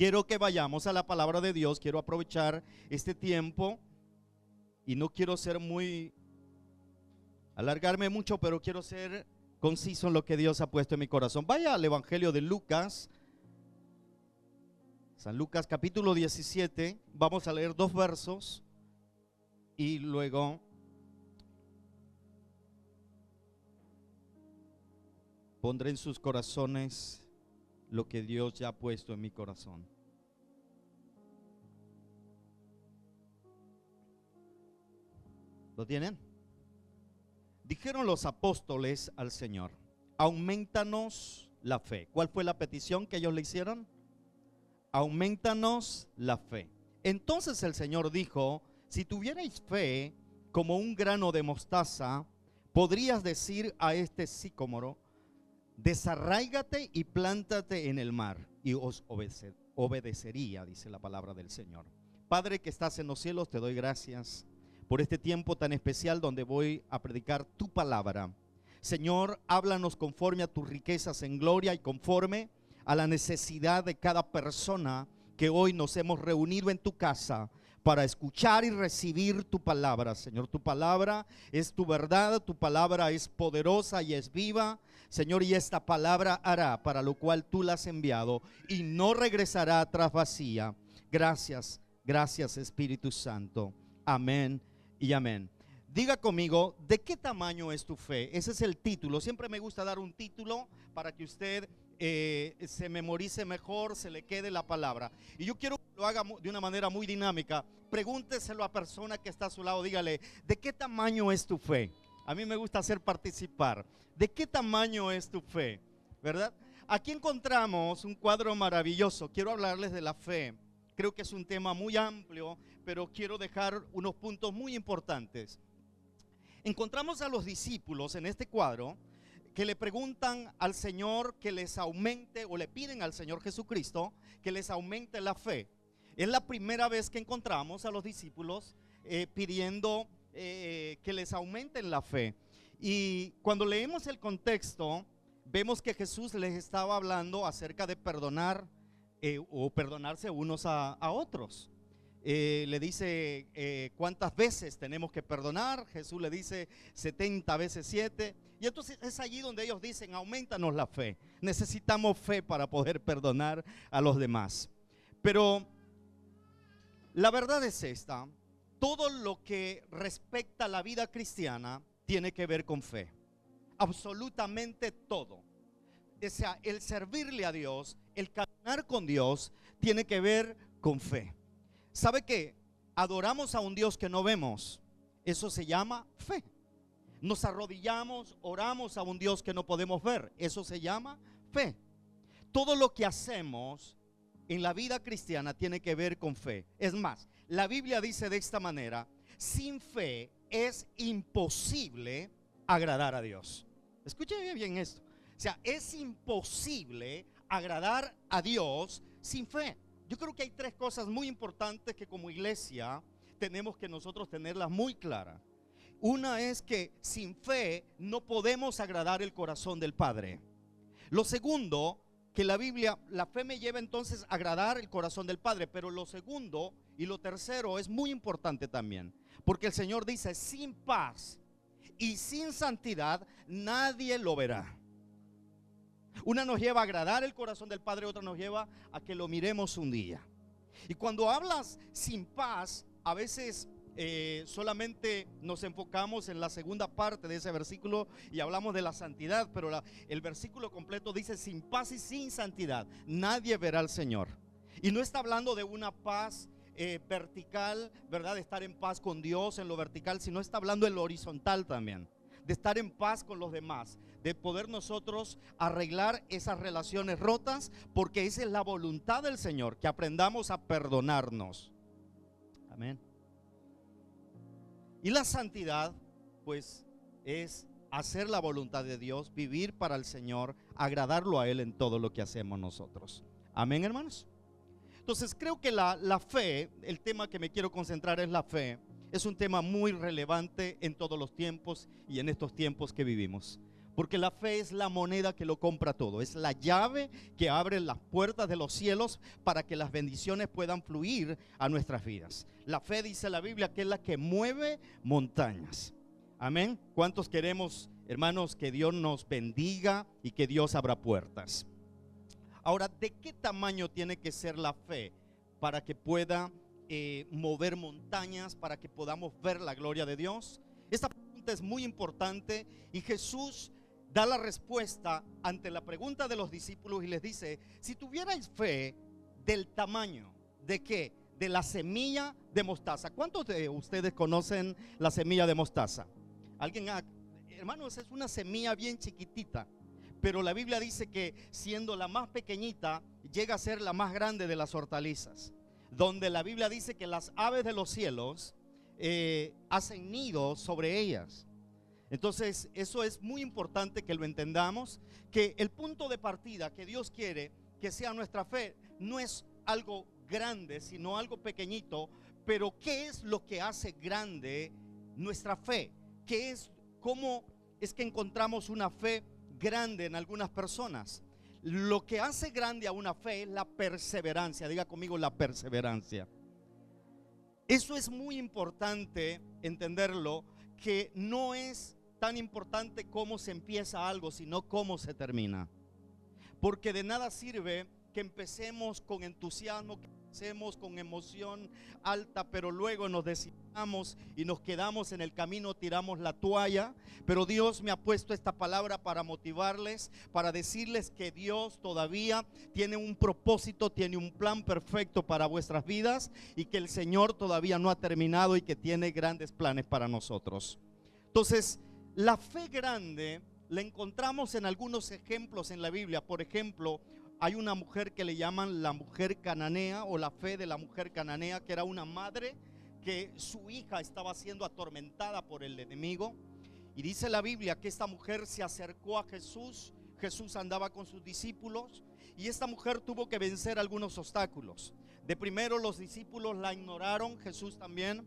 quiero que vayamos a la palabra de Dios. Quiero aprovechar este tiempo y no quiero alargarme mucho, pero quiero ser conciso en lo que Dios ha puesto en mi corazón. Vaya al Evangelio de Lucas, San Lucas capítulo 17. Vamos a leer 2 versos y luego pondré en sus corazones lo que Dios ya ha puesto en mi corazón. ¿Lo tienen? Dijeron los apóstoles al Señor: aumentanos la fe. ¿Cuál fue la petición que ellos le hicieron? Aumentanos la fe. Entonces el Señor dijo: si tuvierais fe como un grano de mostaza, podrías decir a este sicómoro: desarráigate y plántate en el mar, y os obedecería, dice la palabra del Señor. Padre que estás en los cielos, te doy gracias por este tiempo tan especial donde voy a predicar tu palabra. Señor, háblanos conforme a tus riquezas en gloria y conforme a la necesidad de cada persona que hoy nos hemos reunido en tu casa para escuchar y recibir tu palabra. Señor, tu palabra es tu verdad, tu palabra es poderosa y es viva, Señor, y esta palabra hará para lo cual tú la has enviado y no regresará atrás vacía. Gracias, gracias Espíritu Santo. Amén y amén. Diga conmigo: ¿de qué tamaño es tu fe? Ese es el título. Siempre me gusta dar un título para que usted se memorice mejor, se le quede la palabra. Y yo quiero que lo haga de una manera muy dinámica. Pregúnteselo a la persona que está a su lado. Dígale: ¿de qué tamaño es tu fe? A mí me gusta hacer participar. ¿De qué tamaño es tu fe? ¿Verdad? Aquí encontramos un cuadro maravilloso. Quiero hablarles de la fe. Creo que es un tema muy amplio, pero quiero dejar unos puntos muy importantes. Encontramos a los discípulos en este cuadro que le preguntan al Señor que les aumente, o le piden al Señor Jesucristo que les aumente la fe. Es la primera vez que encontramos a los discípulos pidiendo que les aumenten la fe. Y cuando leemos el contexto, vemos que Jesús les estaba hablando acerca de perdonar o perdonarse unos a otros. Le dice cuántas veces tenemos que perdonar. Jesús le dice 70 veces 7. Y entonces es allí donde ellos dicen: aumentanos la fe. Necesitamos fe para poder perdonar a los demás. Pero la verdad es esta: todo lo que respecta a la vida cristiana tiene que ver con fe. Absolutamente todo. O sea, el servirle a Dios, el caminar con Dios, tiene que ver con fe. ¿Sabe qué? Adoramos a un Dios que no vemos. Eso se llama fe. Nos arrodillamos, oramos a un Dios que no podemos ver. Eso se llama fe. Todo lo que hacemos en la vida cristiana tiene que ver con fe. Es más, la Biblia dice de esta manera: sin fe es imposible agradar a Dios. Escuche bien esto. O sea, es imposible agradar a Dios sin fe. Yo creo que hay 3 cosas muy importantes que como iglesia tenemos que nosotros tenerlas muy claras. Una es que sin fe no podemos agradar el corazón del Padre. Lo segundo, que la fe me lleva entonces a agradar el corazón del Padre. Pero lo segundo y lo tercero es muy importante también, porque el Señor dice: sin paz y sin santidad nadie lo verá. Una nos lleva a agradar el corazón del Padre, otra nos lleva a que lo miremos un día. Y cuando hablas sin paz, a veces solamente nos enfocamos en la segunda parte de ese versículo y hablamos de la santidad, pero el versículo completo dice: sin paz y sin santidad nadie verá al Señor. Y no está hablando de una paz vertical, ¿verdad? De estar en paz con Dios en lo vertical, sino está hablando en lo horizontal también, de estar en paz con los demás, de poder nosotros arreglar esas relaciones rotas, porque esa es la voluntad del Señor, que aprendamos a perdonarnos. Amén. Y la santidad, pues, es hacer la voluntad de Dios, vivir para el Señor, agradarlo a Él en todo lo que hacemos nosotros. Amén, hermanos. Entonces creo que la fe, el tema que me quiero concentrar es la fe. Es un tema muy relevante en todos los tiempos y en estos tiempos que vivimos. Porque la fe es la moneda que lo compra todo. Es la llave que abre las puertas de los cielos para que las bendiciones puedan fluir a nuestras vidas. La fe, dice la Biblia, que es la que mueve montañas. Amén. ¿Cuántos queremos, hermanos, que Dios nos bendiga y que Dios abra puertas? Ahora, ¿de qué tamaño tiene que ser la fe para que pueda mover montañas, para que podamos ver la gloria de Dios? Esta pregunta es muy importante y Jesús da la respuesta ante la pregunta de los discípulos y les dice: si tuvierais fe del tamaño de ¿qué? De la semilla de mostaza. ¿Cuántos de ustedes conocen la semilla de mostaza? ¿Alguien? Hermanos, es una semilla bien chiquitita, pero la Biblia dice que siendo la más pequeñita llega a ser la más grande de las hortalizas, donde la Biblia dice que las aves de los cielos hacen nido sobre ellas. Entonces eso es muy importante que lo entendamos, que el punto de partida que Dios quiere que sea nuestra fe no es algo grande, sino algo pequeñito. Pero ¿qué es lo que hace grande nuestra fe? ¿Qué es, cómo es que encontramos una fe grande en algunas personas? Lo que hace grande a una fe es la perseverancia. Diga conmigo, la perseverancia. Eso es muy importante entenderlo, que no es tan importante cómo se empieza algo, sino cómo se termina. Porque de nada sirve que empecemos con entusiasmo, que empecemos con emoción alta, pero luego nos desanimamos y nos quedamos en el camino, tiramos la toalla. Pero Dios me ha puesto esta palabra para motivarles, para decirles que Dios todavía tiene un propósito, tiene un plan perfecto para vuestras vidas, y que el Señor todavía no ha terminado y que tiene grandes planes para nosotros. Entonces, la fe grande la encontramos en algunos ejemplos en la Biblia. Por ejemplo, hay una mujer que le llaman la mujer cananea, o la fe de la mujer cananea, que era una madre que su hija estaba siendo atormentada por el enemigo. Y dice la Biblia que esta mujer se acercó a Jesús. Jesús andaba con sus discípulos y esta mujer tuvo que vencer algunos obstáculos. De primero los discípulos la ignoraron, Jesús también.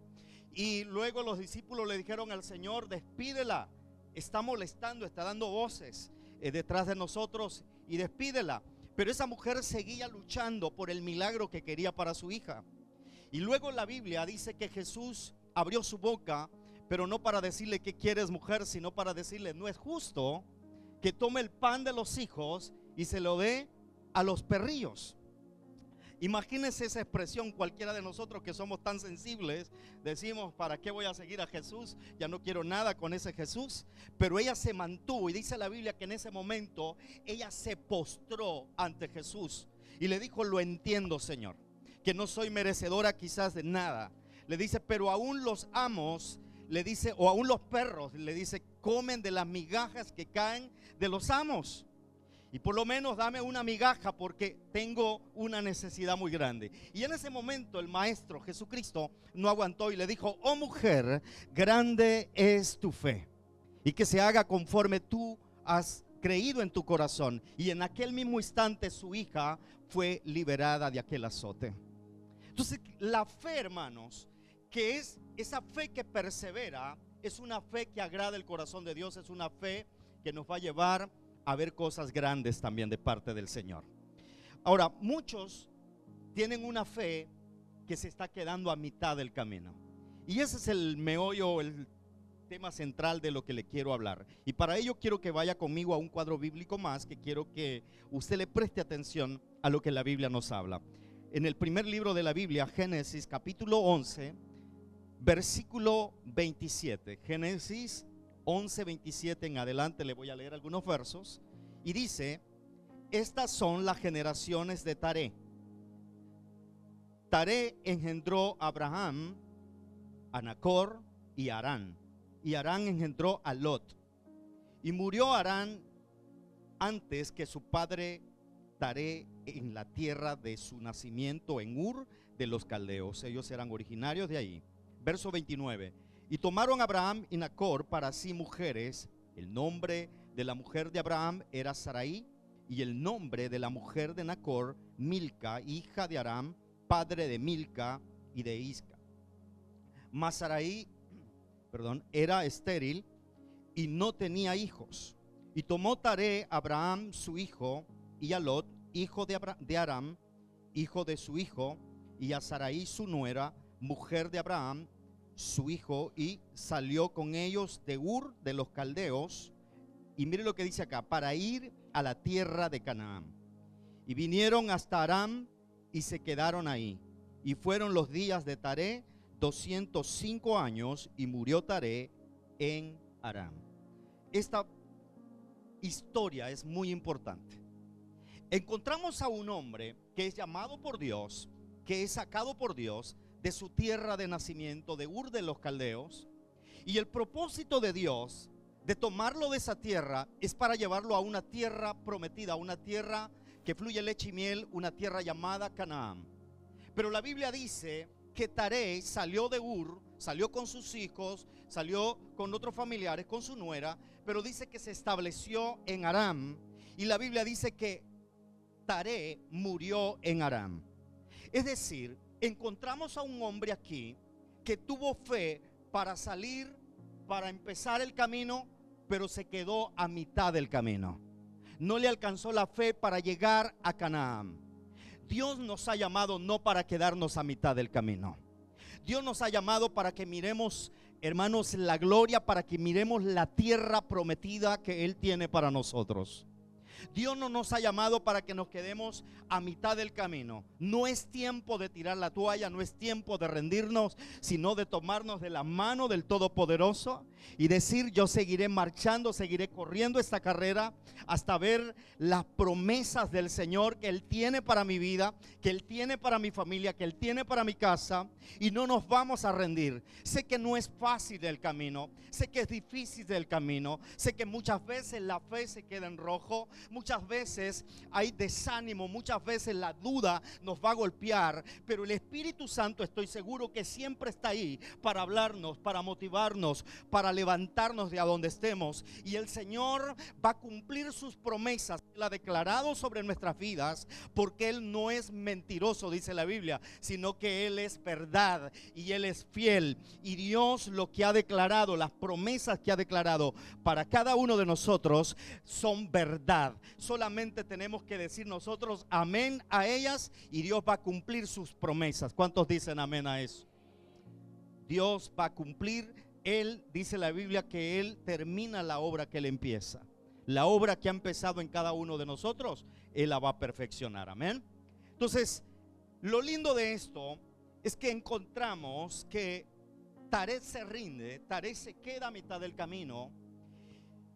Y luego los discípulos le dijeron al Señor: despídela, está molestando, está dando voces detrás de nosotros, y despídela. Pero esa mujer seguía luchando por el milagro que quería para su hija. Y luego la Biblia dice que Jesús abrió su boca, pero no para decirle: ¿qué quieres, mujer?, sino para decirle: no es justo que tome el pan de los hijos y se lo dé a los perrillos. Imagínense esa expresión. Cualquiera de nosotros que somos tan sensibles decimos: ¿para qué voy a seguir a Jesús? Ya no quiero nada con ese Jesús. Pero ella se mantuvo, y dice la Biblia que en ese momento ella se postró ante Jesús y le dijo: lo entiendo, Señor, que no soy merecedora quizás de nada. Le dice: pero aún los amos, le dice, o aún los perros, le dice, comen de las migajas que caen de los amos. Y por lo menos dame una migaja, porque tengo una necesidad muy grande. Y en ese momento el Maestro Jesucristo no aguantó y le dijo: oh mujer, grande es tu fe, y que se haga conforme tú has creído en tu corazón. Y en aquel mismo instante su hija fue liberada de aquel azote. Entonces, la fe, hermanos, que es esa fe que persevera, es una fe que agrada el corazón de Dios. Es una fe que nos va a llevar a ver cosas grandes también de parte del Señor. Ahora, muchos tienen una fe que se está quedando a mitad del camino, y ese es el meollo, el tema central de lo que le quiero hablar. Y para ello quiero que vaya conmigo a un cuadro bíblico más, que quiero que usted le preste atención a lo que la Biblia nos habla. En el primer libro de la Biblia, Génesis capítulo 11, versículo 27. Génesis 11:27 en adelante, le voy a leer algunos versos. Y dice: estas son las generaciones de Taré. Taré engendró a Abraham, a Nacor y a Harán. Y Harán engendró a Lot. Y murió Harán antes que su padre Taré en la tierra de su nacimiento, en Ur de los caldeos. Ellos eran originarios de ahí. Verso 29. Y tomaron a Abraham y Nacor para sí mujeres. El nombre de la mujer de Abraham era Sarai, y el nombre de la mujer de Nacor, Milca, hija de Aram, padre de Milca y de Isca. Mas Sarai, era estéril y no tenía hijos. Y tomó Taré a Abraham su hijo, y a Lot, hijo de Aram, hijo de su hijo, y a Sarai su nuera, mujer de Abraham, su hijo, y salió con ellos de Ur de los Caldeos. Y mire lo que dice acá: para ir a la tierra de Canaán. Y vinieron hasta Aram y se quedaron ahí. Y fueron los días de Taré 205 años, y murió Taré en Aram. Esta historia es muy importante. Encontramos a un hombre que es llamado por Dios, que es sacado por Dios de su tierra de nacimiento, de Ur de los Caldeos. Y el propósito de Dios de tomarlo de esa tierra es para llevarlo a una tierra prometida, a una tierra que fluye leche y miel, una tierra llamada Canaán. Pero la Biblia dice que Taré salió de Ur, salió con sus hijos, salió con otros familiares, con su nuera, pero dice que se estableció en Aram. Y la Biblia dice que Taré murió en Aram. Es decir, encontramos a un hombre aquí que tuvo fe para salir, para empezar el camino, pero se quedó a mitad del camino. No le alcanzó la fe para llegar a Canaán. Dios nos ha llamado no para quedarnos a mitad del camino. Dios nos ha llamado para que miremos, hermanos, la gloria, para que miremos la tierra prometida que Él tiene para nosotros. Dios no nos ha llamado para que nos quedemos a mitad del camino. No es tiempo de tirar la toalla, no es tiempo de rendirnos, sino de tomarnos de la mano del Todopoderoso y decir: yo seguiré marchando, seguiré corriendo esta carrera hasta ver las promesas del Señor que Él tiene para mi vida, que Él tiene para mi familia, que Él tiene para mi casa, y no nos vamos a rendir. Sé que no es fácil el camino, sé que es difícil el camino, sé que muchas veces la fe se queda en rojo, muchas veces hay desánimo, muchas veces la duda nos va a golpear, pero el Espíritu Santo, estoy seguro que siempre está ahí para hablarnos, para motivarnos, para levantarnos de a donde estemos. Y el Señor va a cumplir sus promesas, Él ha declarado sobre nuestras vidas, porque Él no es mentiroso, dice la Biblia, sino que Él es verdad y Él es fiel. Y Dios lo que ha declarado, las promesas que ha declarado para cada uno de nosotros son verdad. Solamente tenemos que decir nosotros amén a ellas y Dios va a cumplir sus promesas. ¿Cuántos dicen amén a eso? Dios va a cumplir. Él, dice la Biblia, que Él termina la obra que Él empieza. La obra que ha empezado en cada uno de nosotros, Él la va a perfeccionar. Amén. Entonces, lo lindo de esto es que encontramos que Taré se rinde, Taré se queda a mitad del camino.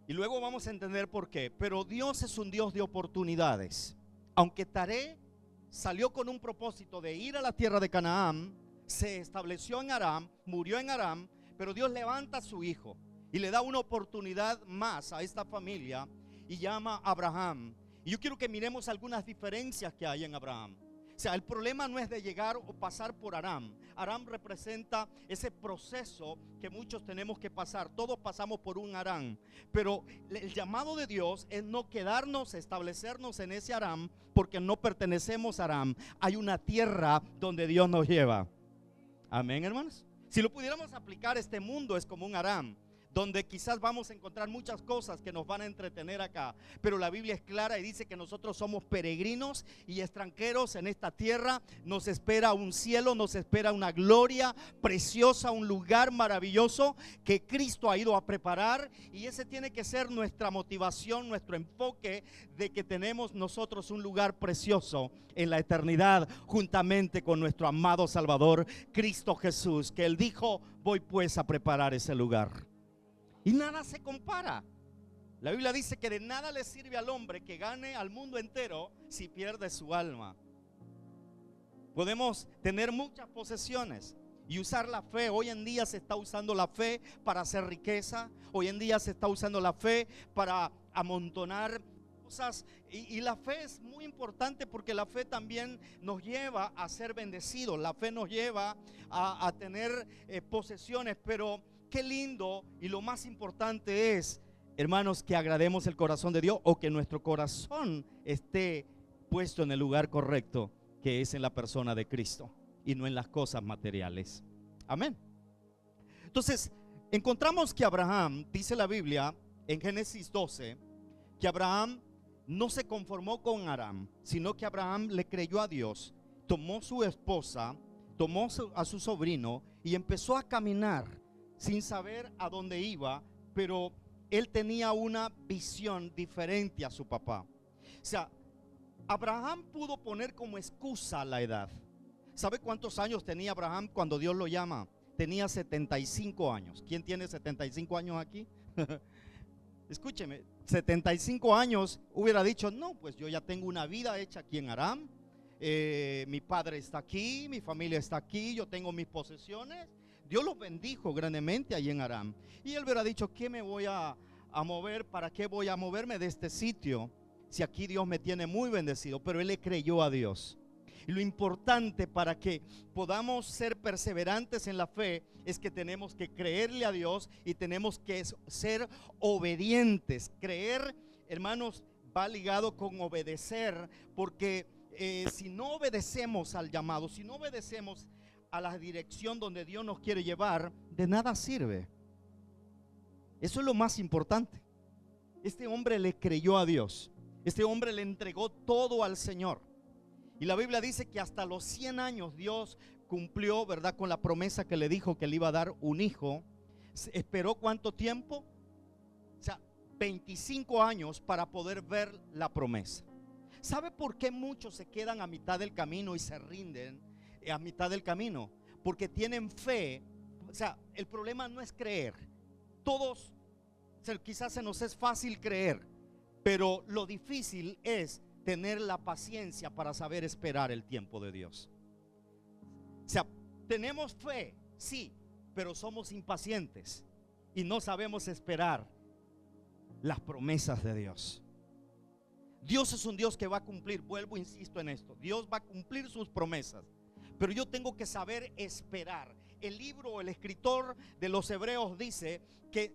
Y luego vamos a entender por qué. Pero Dios es un Dios de oportunidades. Aunque Taré salió con un propósito de ir a la tierra de Canaán, se estableció en Aram, murió en Aram, pero Dios levanta a su hijo y le da una oportunidad más a esta familia y llama a Abraham. Y yo quiero que miremos algunas diferencias que hay en Abraham. O sea, el problema no es de llegar o pasar por Aram. Aram representa ese proceso que muchos tenemos que pasar. Todos pasamos por un Aram. Pero el llamado de Dios es no quedarnos, establecernos en ese Aram, porque no pertenecemos a Aram. Hay una tierra donde Dios nos lleva. Amén, hermanos. Si lo pudiéramos aplicar, este mundo es como un Aram, donde quizás vamos a encontrar muchas cosas que nos van a entretener acá, pero la Biblia es clara y dice que nosotros somos peregrinos y extranjeros en esta tierra. Nos espera un cielo, nos espera una gloria preciosa, un lugar maravilloso que Cristo ha ido a preparar, y ese tiene que ser nuestra motivación, nuestro enfoque, de que tenemos nosotros un lugar precioso en la eternidad juntamente con nuestro amado Salvador Cristo Jesús, que Él dijo: voy pues a preparar ese lugar. Y nada se compara. La Biblia dice que de nada le sirve al hombre que gane al mundo entero si pierde su alma. Podemos tener muchas posesiones y usar la fe. Hoy en día se está usando la fe para hacer riqueza. Hoy en día se está usando la fe para amontonar cosas. Y la fe es muy importante, porque la fe también nos lleva a ser bendecidos. La fe nos lleva a tener posesiones, pero qué lindo, y lo más importante es, hermanos, que agrademos el corazón de Dios, o que nuestro corazón esté puesto en el lugar correcto, que es en la persona de Cristo y no en las cosas materiales. Amén. Entonces, encontramos que Abraham, dice la Biblia en Génesis 12, que Abraham no se conformó con Aram, sino que Abraham le creyó a Dios, tomó su esposa, tomó a su sobrino y empezó a caminar sin saber a dónde iba, pero él tenía una visión diferente a su papá. O sea, Abraham pudo poner como excusa la edad. ¿Sabe cuántos años tenía Abraham cuando Dios lo llama? Tenía 75 años. ¿Quién tiene 75 años aquí? Escúcheme, 75 años hubiera dicho, no, pues yo ya tengo una vida hecha aquí en Aram. Mi padre está aquí, mi familia está aquí, yo tengo mis posesiones. Dios los bendijo grandemente allí en Aram. Y él hubiera dicho, ¿qué me voy a mover? ¿Para qué voy a moverme de este sitio? Si aquí Dios me tiene muy bendecido. Pero él le creyó a Dios. Y lo importante para que podamos ser perseverantes en la fe es que tenemos que creerle a Dios y tenemos que ser obedientes. Creer, hermanos, va ligado con obedecer, porque si no obedecemos al llamado, si no obedecemos a la dirección donde Dios nos quiere llevar, de nada sirve. Eso es lo más importante. Este hombre le creyó a Dios. Este hombre le entregó todo al Señor. Y la Biblia dice que hasta los 100 años Dios cumplió, ¿verdad?, con la promesa que le dijo que le iba a dar un hijo. ¿Esperó cuánto tiempo? O sea, 25 años para poder ver la promesa. ¿Sabe por qué muchos se quedan a mitad del camino y se rinden a mitad del camino? Porque tienen fe. O sea, el problema no es creer. Todos, o sea, quizás se nos es fácil creer, pero lo difícil es tener la paciencia para saber esperar el tiempo de Dios. O sea, tenemos fe, sí, pero somos impacientes y no sabemos esperar las promesas de Dios. Dios es un Dios que va a cumplir, vuelvo, insisto en esto, Dios va a cumplir sus promesas, pero yo tengo que saber esperar. El libro, el escritor de los Hebreos dice que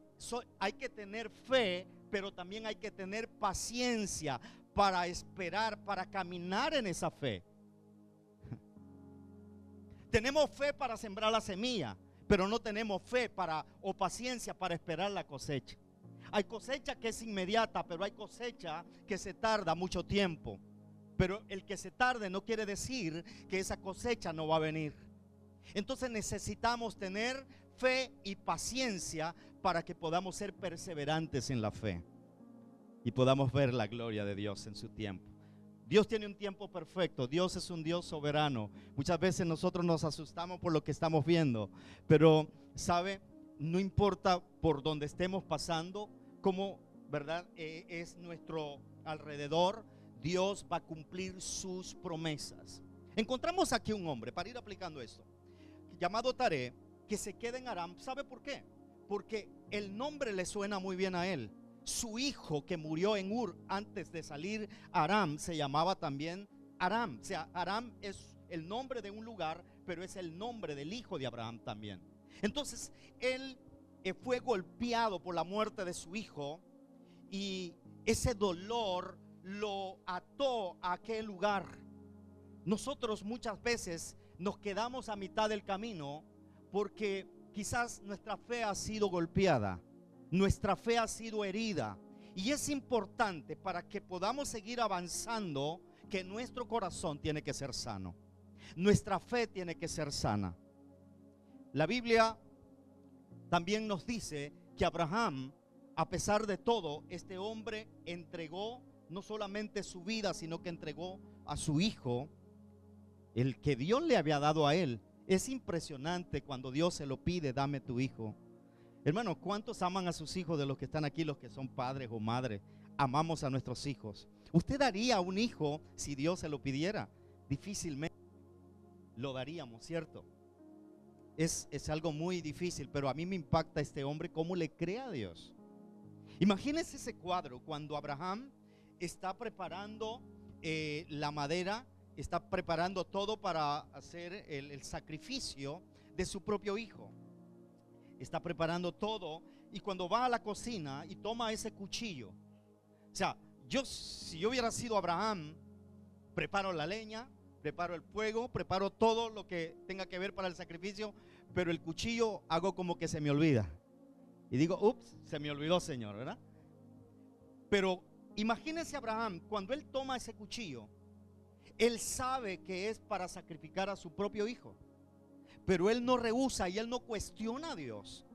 hay que tener fe, pero también hay que tener paciencia para esperar, para caminar en esa fe. Tenemos fe para sembrar la semilla, pero no tenemos fe o paciencia para esperar la cosecha. Hay cosecha que es inmediata, pero hay cosecha que se tarda mucho tiempo. Pero el que se tarde no quiere decir que esa cosecha no va a venir. Entonces necesitamos tener fe y paciencia para que podamos ser perseverantes en la fe y podamos ver la gloria de Dios en su tiempo. Dios tiene un tiempo perfecto. Dios es un Dios soberano. Muchas veces nosotros nos asustamos por lo que estamos viendo, pero sabe, no importa por donde estemos pasando, como, ¿verdad?, es nuestro alrededor, Dios va a cumplir sus promesas. Encontramos aquí un hombre, para ir aplicando esto, llamado Taré, que se queda en Aram. ¿Sabe por qué? Porque el nombre le suena muy bien a él. Su hijo que murió en Ur antes de salir a Aram se llamaba también Aram. O sea, Aram es el nombre de un lugar, pero es el nombre del hijo de Abraham también. Entonces él fue golpeado por la muerte de su hijo y ese dolor lo ató a aquel lugar. Nosotros muchas veces nos quedamos a mitad del camino porque quizás nuestra fe ha sido golpeada, nuestra fe ha sido herida, y es importante para que podamos seguir avanzando que nuestro corazón tiene que ser sano, nuestra fe tiene que ser sana. La Biblia también nos dice que Abraham, a pesar de todo, este hombre entregó no solamente su vida, sino que entregó a su hijo, el que Dios le había dado a él. Es impresionante cuando Dios se lo pide: dame tu hijo. Hermano, ¿cuántos aman a sus hijos de los que están aquí, los que son padres o madres? Amamos a nuestros hijos. ¿Usted daría un hijo si Dios se lo pidiera? Difícilmente lo daríamos, ¿cierto? Es algo muy difícil, pero a mí me impacta este hombre, cómo le cree a Dios. Imagínense ese cuadro cuando Abraham está preparando la madera, está preparando todo para hacer el sacrificio de su propio hijo. Está preparando todo, y cuando va a la cocina y toma ese cuchillo, o sea, si yo hubiera sido Abraham, preparo la leña, preparo el fuego, preparo todo lo que tenga que ver para el sacrificio, pero el cuchillo hago como que se me olvida y digo: ups, se me olvidó, Señor, ¿verdad? Pero Imagínense Abraham, cuando él toma ese cuchillo, él sabe que es para sacrificar a su propio hijo, pero él no rehúsa y él no cuestiona a Dios.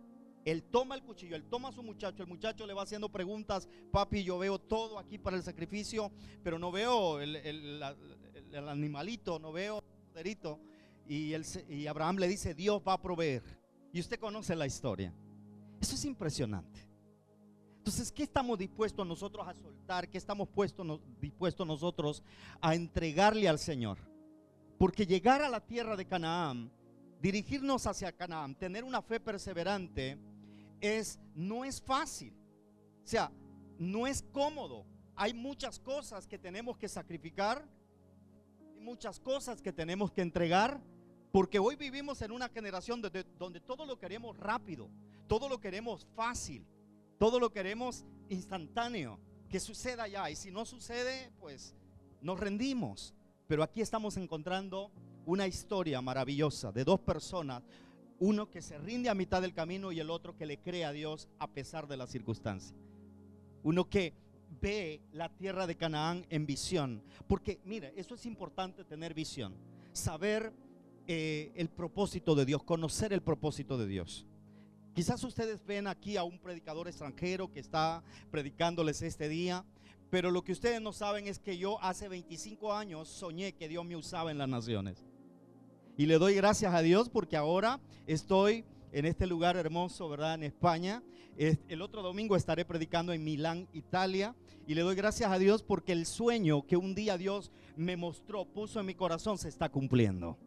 Él toma el cuchillo, él toma a su muchacho, el muchacho le va haciendo preguntas: papi, yo veo todo aquí para el sacrificio, pero no veo el animalito, no veo el corderito. Y Abraham le dice: Dios va a proveer. Y usted conoce la historia. Eso es impresionante. Entonces, ¿qué estamos dispuestos nosotros a soltar? ¿Qué estamos dispuestos nosotros a entregarle al Señor? Porque llegar a la tierra de Canaán, dirigirnos hacia Canaán, tener una fe perseverante, no es fácil. O sea, no es cómodo. Hay muchas cosas que tenemos que sacrificar, hay muchas cosas que tenemos que entregar, porque hoy vivimos en una generación donde todo lo queremos rápido, todo lo queremos fácil, todo lo queremos instantáneo, que suceda ya, y si no sucede, pues nos rendimos. Pero aquí estamos encontrando una historia maravillosa de dos personas, uno que se rinde a mitad del camino y el otro que le cree a Dios a pesar de las circunstancias. Uno que ve la tierra de Canaán en visión, porque mire, eso es importante, tener visión, saber el propósito de Dios, conocer el propósito de Dios. Quizás ustedes ven aquí a un predicador extranjero que está predicándoles este día, pero lo que ustedes no saben es que yo hace 25 años soñé que Dios me usaba en las naciones. Y le doy gracias a Dios porque ahora estoy en este lugar hermoso, ¿verdad? En España. El otro domingo estaré predicando en Milán, Italia. Y le doy gracias a Dios porque el sueño que un día Dios me mostró, puso en mi corazón, se está cumpliendo.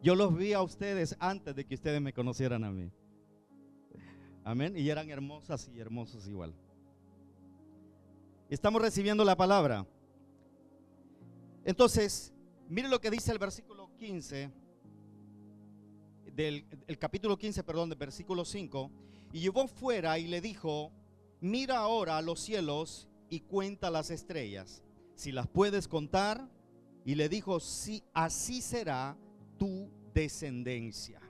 Yo los vi a ustedes antes de que ustedes me conocieran a mí. Amén. Y eran hermosas y hermosos igual. Estamos recibiendo la palabra. Entonces, mire lo que dice el versículo 15 el capítulo 15, perdón, del versículo 5. Y llevó fuera y le dijo: mira ahora a los cielos y cuenta las estrellas, si las puedes contar. Y le dijo: sí, así será tu descendencia.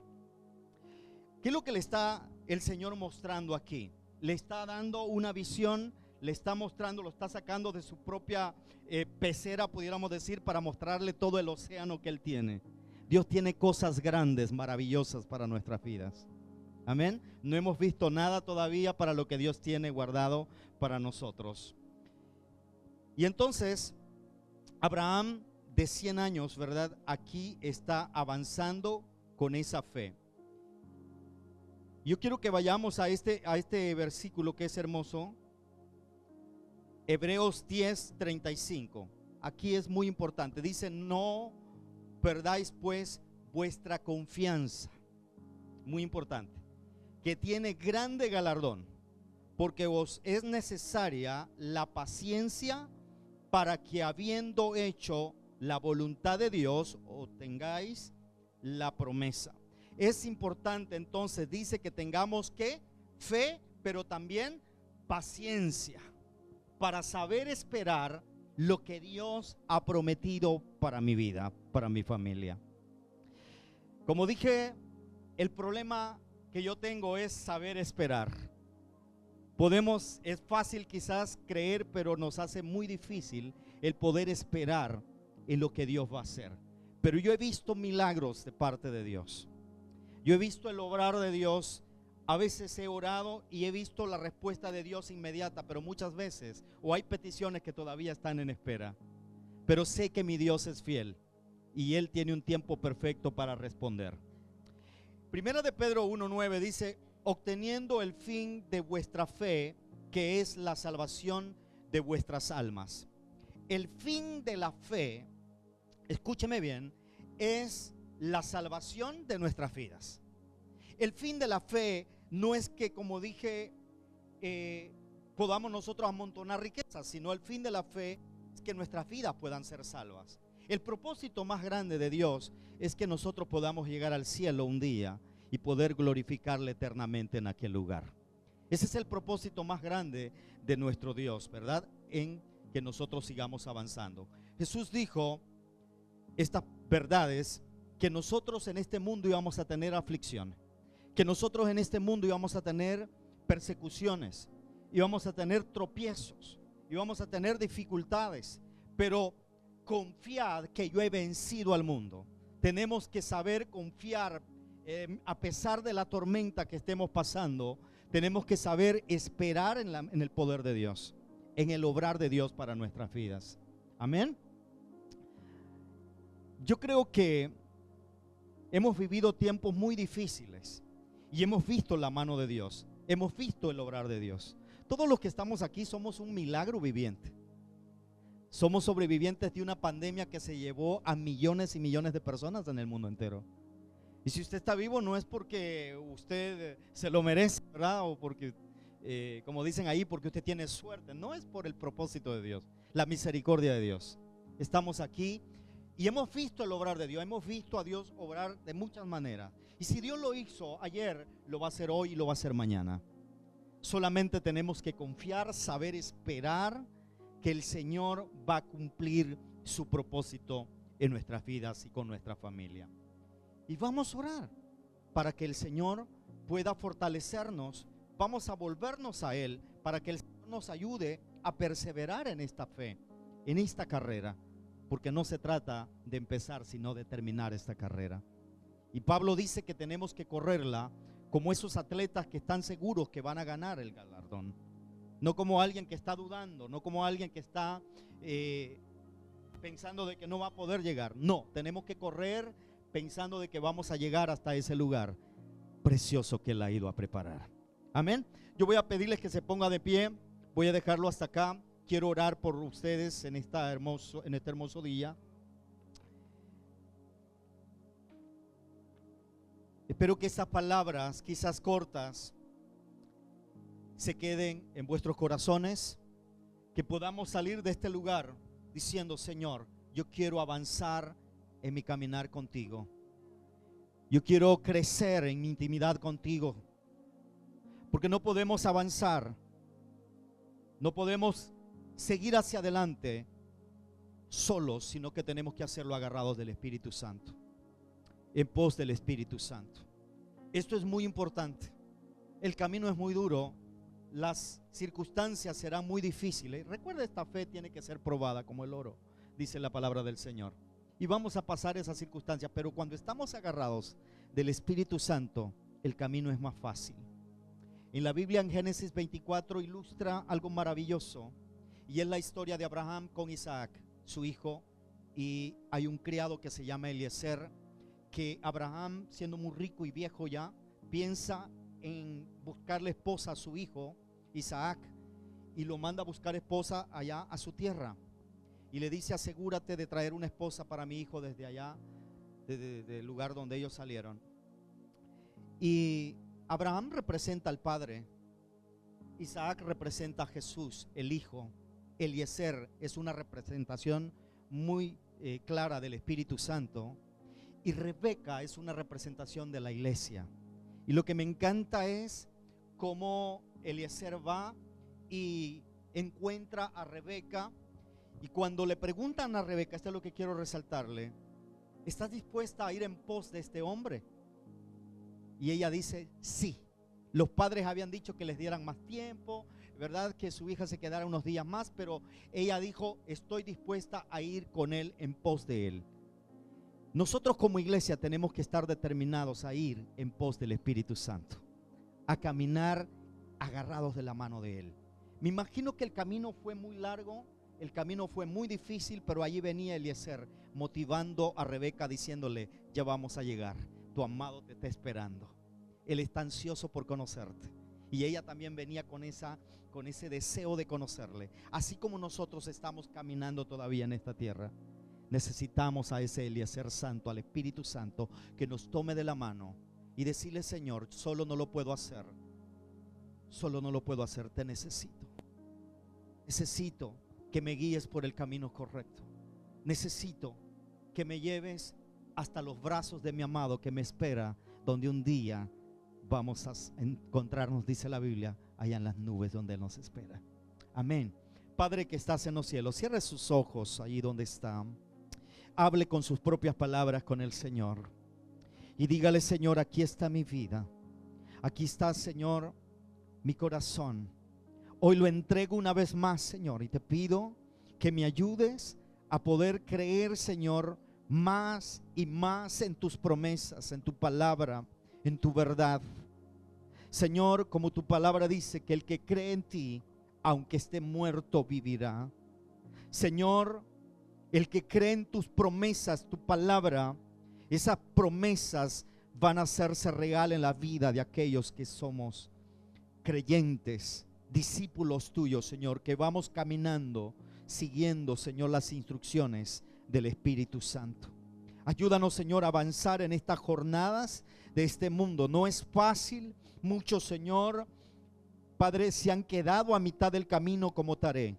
¿Qué es lo que le está el Señor mostrando aquí? Le está dando una visión, le está mostrando, lo está sacando de su propia pecera, pudiéramos decir, para mostrarle todo el océano que Él tiene. Dios tiene cosas grandes, maravillosas para nuestras vidas. Amén. No hemos visto nada todavía para lo que Dios tiene guardado para nosotros. Y entonces Abraham, de 100 años, ¿verdad? Aquí está avanzando con esa fe. Yo quiero que vayamos a este versículo que es hermoso. Hebreos 10:35. Aquí es muy importante. Dice: no perdáis pues vuestra confianza. Muy importante. Que tiene grande galardón, porque os es necesaria la paciencia para que, habiendo hecho la voluntad de Dios, obtengáis la promesa. Es importante entonces, dice que tengamos que fe, pero también paciencia, para saber esperar lo que Dios ha prometido para mi vida, para mi familia. Como dije, el problema que yo tengo es saber esperar. Es fácil quizás creer, pero nos hace muy difícil el poder esperar en lo que Dios va a hacer. Pero yo he visto milagros de parte de Dios. Yo he visto el obrar de Dios. A veces he orado y he visto la respuesta de Dios inmediata, pero muchas veces, o hay peticiones que todavía están en espera. Pero sé que mi Dios es fiel y Él tiene un tiempo perfecto para responder. Primera de Pedro 1:9 dice: obteniendo el fin de vuestra fe, que es la salvación de vuestras almas. El fin de la fe, escúcheme bien, es la salvación de nuestras vidas. El fin de la fe no es que, como dije, podamos nosotros amontonar riquezas, sino el fin de la fe es que nuestras vidas puedan ser salvas. El propósito más grande de Dios es que nosotros podamos llegar al cielo un día y poder glorificarle eternamente en aquel lugar. Ese es el propósito más grande de nuestro Dios, ¿verdad? En que nosotros sigamos avanzando. Jesús dijo estas verdades, que nosotros en este mundo íbamos a tener aflicción, que nosotros en este mundo íbamos a tener persecuciones, íbamos a tener tropiezos, y vamos a tener dificultades, pero confiad que yo he vencido al mundo. Tenemos que saber confiar, a pesar de la tormenta que estemos pasando. Tenemos que saber esperar en el poder de Dios, en el obrar de Dios para nuestras vidas. Amén. Yo creo que hemos vivido tiempos muy difíciles y hemos visto la mano de Dios, hemos visto el obrar de Dios. Todos los que estamos aquí somos un milagro viviente. Somos sobrevivientes de una pandemia que se llevó a millones y millones de personas en el mundo entero. Y si usted está vivo, no es porque usted se lo merece, ¿verdad? O porque, como dicen ahí, porque usted tiene suerte. No, es por el propósito de Dios, la misericordia de Dios. Estamos aquí y hemos visto el obrar de Dios. Hemos visto a Dios obrar de muchas maneras. Y si Dios lo hizo ayer, lo va a hacer hoy y lo va a hacer mañana. Solamente tenemos que confiar, saber esperar que el Señor va a cumplir su propósito en nuestras vidas y con nuestra familia. Y vamos a orar para que el Señor pueda fortalecernos. Vamos a volvernos a Él para que el Señor nos ayude a perseverar en esta fe, en esta carrera, porque no se trata de empezar, sino de terminar esta carrera. Y Pablo dice que tenemos que correrla como esos atletas que están seguros que van a ganar el galardón. No como alguien que está dudando, no como alguien que está pensando de que no va a poder llegar. No, tenemos que correr pensando de que vamos a llegar hasta ese lugar precioso que Él ha ido a preparar. Amén. Yo voy a pedirles que se ponga de pie. Voy a dejarlo hasta acá. Quiero orar por ustedes en este hermoso día. Espero que estas palabras, quizás cortas, se queden en vuestros corazones, que podamos salir de este lugar diciendo: Señor, yo quiero avanzar en mi caminar contigo. Yo quiero crecer en mi intimidad contigo, porque no podemos avanzar, no podemos seguir hacia adelante solos, sino que tenemos que hacerlo agarrados del Espíritu Santo, en pos del Espíritu Santo. Esto es muy importante. El camino es muy duro, las circunstancias serán muy difíciles. Recuerda, esta fe tiene que ser probada como el oro, dice la palabra del Señor. Y vamos a pasar esas circunstancias, pero cuando estamos agarrados del Espíritu Santo, el camino es más fácil. En la Biblia, en Génesis 24, ilustra algo maravilloso, y es la historia de Abraham con Isaac, su hijo. Y hay un criado que se llama Eliezer, que Abraham, siendo muy rico y viejo ya, piensa en buscarle esposa a su hijo Isaac, y lo manda a buscar esposa allá a su tierra. Y le dice: asegúrate de traer una esposa para mi hijo desde allá, del lugar donde ellos salieron. Y Abraham representa al Padre, Isaac representa a Jesús, el Hijo. Eliezer es una representación muy clara del Espíritu Santo. Y Rebeca es una representación de la iglesia. Y lo que me encanta es cómo Eliezer va y encuentra a Rebeca. Y cuando le preguntan a Rebeca, esto es lo que quiero resaltarle: ¿estás dispuesta a ir en pos de este hombre? Y ella dice: sí. Los padres habían dicho que les dieran más tiempo, ¿verdad? Que su hija se quedara unos días más, pero ella dijo: estoy dispuesta a ir con él en pos de él. Nosotros como iglesia tenemos que estar determinados a ir en pos del Espíritu Santo, a caminar agarrados de la mano de Él. Me imagino que el camino fue muy largo, el camino fue muy difícil, pero allí venía Eliezer motivando a Rebeca, diciéndole: ya vamos a llegar, tu amado te está esperando, Él está ansioso por conocerte. Y ella también venía con ese deseo de conocerle. Así como nosotros estamos caminando todavía en esta tierra, necesitamos a ese Eliezer Santo, al Espíritu Santo, que nos tome de la mano y decirle: Señor, solo no lo puedo hacer, te necesito. Necesito que me guíes por el camino correcto. Necesito que me lleves hasta los brazos de mi amado que me espera, donde un día vamos a encontrarnos, dice la Biblia, allá en las nubes donde Él nos espera. Amén. Padre que estás en los cielos, cierre sus ojos allí donde está. Hable con sus propias palabras con el Señor y dígale: Señor, aquí está mi vida, aquí está, Señor, mi corazón. Hoy lo entrego una vez más, Señor, y te pido que me ayudes a poder creer, Señor, más y más en tus promesas, en tu palabra, en tu verdad. Señor, como tu palabra dice, que el que cree en ti, aunque esté muerto, vivirá. Señor, el que cree en tus promesas, tu palabra, esas promesas van a hacerse real en la vida de aquellos que somos creyentes, discípulos tuyos, Señor, que vamos caminando, siguiendo, Señor, las instrucciones del Espíritu Santo. Ayúdanos, Señor, a avanzar en estas jornadas de este mundo. No es fácil. Muchos, Señor, Padre, se han quedado a mitad del camino como Taré.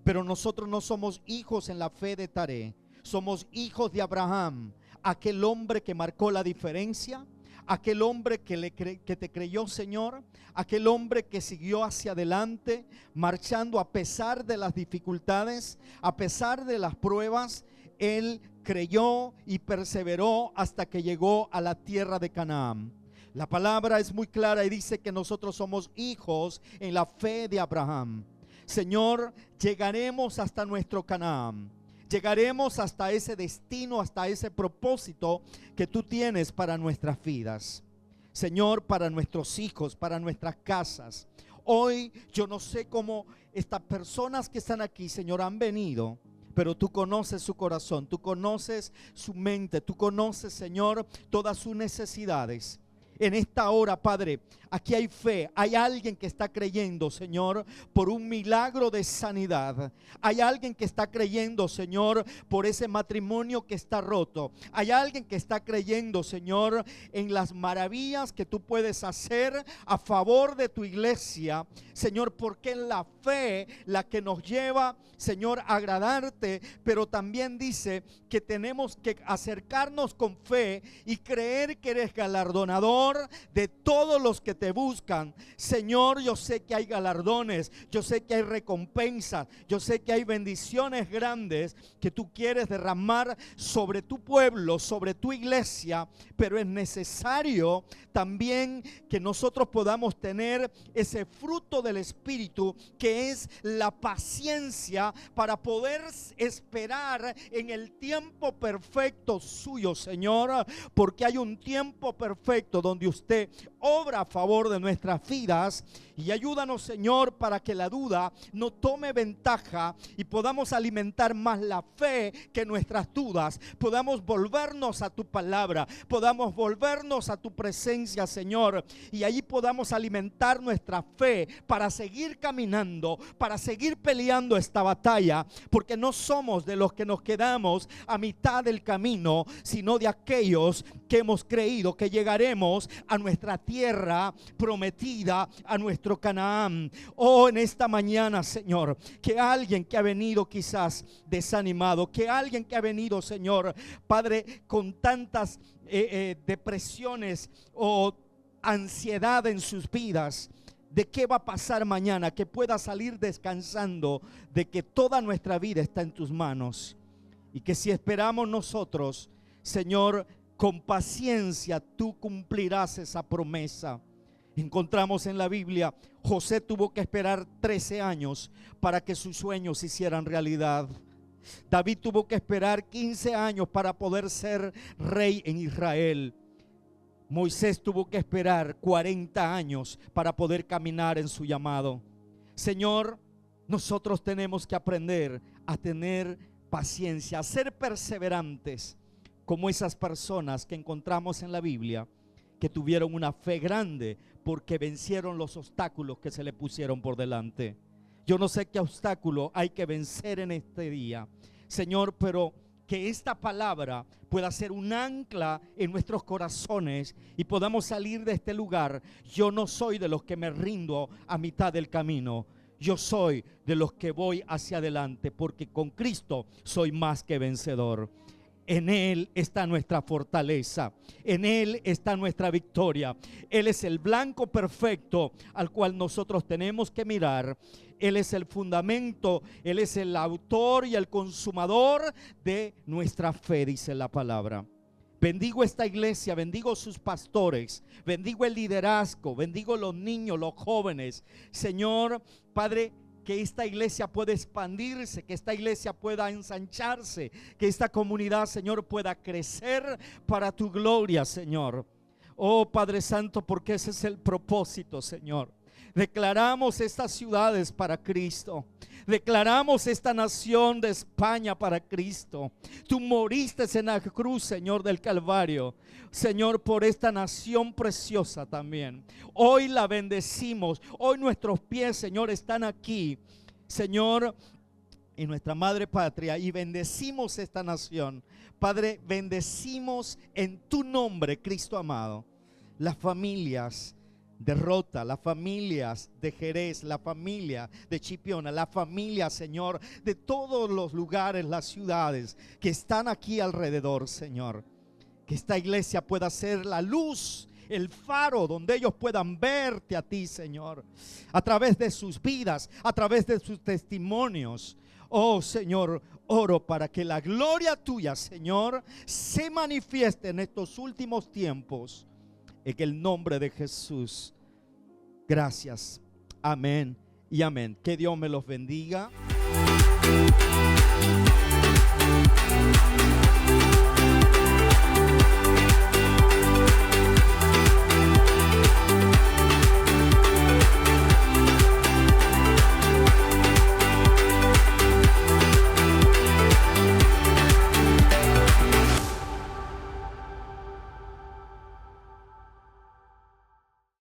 Pero nosotros no somos hijos en la fe de Taré. Somos hijos de Abraham, aquel hombre que marcó la diferencia, aquel hombre que te creyó, Señor, aquel hombre que siguió hacia adelante, marchando a pesar de las dificultades, a pesar de las pruebas. Él creyó y perseveró hasta que llegó a la tierra de Canaán. La palabra es muy clara y dice que nosotros somos hijos en la fe de Abraham. Señor, llegaremos hasta nuestro Canaán. Llegaremos hasta ese destino, hasta ese propósito que tú tienes para nuestras vidas. Señor, para nuestros hijos, para nuestras casas. Hoy yo no sé cómo estas personas que están aquí, Señor, han venido, pero tú conoces su corazón, tú conoces su mente, tú conoces, Señor, todas sus necesidades. En esta hora, Padre, aquí hay fe, hay alguien que está creyendo, Señor, por un milagro de sanidad. Hay alguien que está creyendo, Señor, por ese matrimonio que está roto. Hay alguien que está creyendo, Señor, en las maravillas que tú puedes hacer a favor de tu iglesia, Señor, porque es la fe la que nos lleva, Señor, a agradarte, pero también dice que tenemos que acercarnos con fe y creer que eres galardonador de todos los que te buscan. Señor, yo sé que hay galardones, yo sé que hay recompensas, yo sé que hay bendiciones grandes que tú quieres derramar sobre tu pueblo, sobre tu iglesia, pero es necesario también que nosotros podamos tener ese fruto del Espíritu, que es la paciencia, para poder esperar en el tiempo perfecto suyo, Señor, porque hay un tiempo perfecto donde usted obra a favor de nuestras vidas. Y ayúdanos, Señor, para que la duda no tome ventaja y podamos alimentar más la fe que nuestras dudas. Podamos volvernos a tu palabra, podamos volvernos a tu presencia, Señor, y allí podamos alimentar nuestra fe para seguir caminando, para seguir peleando esta batalla, porque no somos de los que nos quedamos a mitad del camino, sino de aquellos que hemos creído que llegaremos a nuestra tierra prometida, a nuestro Canaán. Oh, en esta mañana, Señor, que alguien que ha venido quizás desanimado, que alguien que ha venido, Señor, Padre, con tantas depresiones o ansiedad en sus vidas, de qué va a pasar mañana, que pueda salir descansando de que toda nuestra vida está en tus manos, y que si esperamos nosotros, Señor, con paciencia tú cumplirás esa promesa. Encontramos en la Biblia, José tuvo que esperar 13 años para que sus sueños se hicieran realidad. David tuvo que esperar 15 años para poder ser rey en Israel. Moisés tuvo que esperar 40 años para poder caminar en su llamado. Señor, nosotros tenemos que aprender a tener paciencia, a ser perseverantes, como esas personas que encontramos en la Biblia, que tuvieron una fe grande porque vencieron los obstáculos que se le pusieron por delante. Yo no sé qué obstáculo hay que vencer en este día, Señor, pero que esta palabra pueda ser un ancla en nuestros corazones y podamos salir de este lugar. Yo no soy de los que me rindo a mitad del camino. Yo soy de los que voy hacia adelante, porque con Cristo soy más que vencedor. En Él está nuestra fortaleza, en Él está nuestra victoria. Él es el blanco perfecto al cual nosotros tenemos que mirar. Él es el fundamento, Él es el autor y el consumador de nuestra fe, dice la palabra. Bendigo esta iglesia, bendigo sus pastores, bendigo el liderazgo, bendigo los niños, los jóvenes. Señor, Padre, que esta iglesia pueda expandirse, que esta iglesia pueda ensancharse, que esta comunidad, Señor, pueda crecer para tu gloria, Señor. Oh Padre Santo, porque ese es el propósito, Señor. Declaramos estas ciudades para Cristo. Declaramos esta nación de España para Cristo. Tú moriste en la cruz, Señor, del Calvario, Señor, por esta nación preciosa también. Hoy la bendecimos. Hoy nuestros pies, Señor, están aquí, Señor, en nuestra madre patria, y bendecimos esta nación. Padre, bendecimos en tu nombre, Cristo amado, las familias de Rota, las familias de Jerez, la familia de Chipiona, la familia, Señor, de todos los lugares, las ciudades que están aquí alrededor, Señor. Que esta iglesia pueda ser la luz, el faro donde ellos puedan verte a ti, Señor, a través de sus vidas, a través de sus testimonios. Oh Señor, oro para que la gloria tuya, Señor, se manifieste en estos últimos tiempos. En el nombre de Jesús. Gracias. Amén y amén. Que Dios me los bendiga.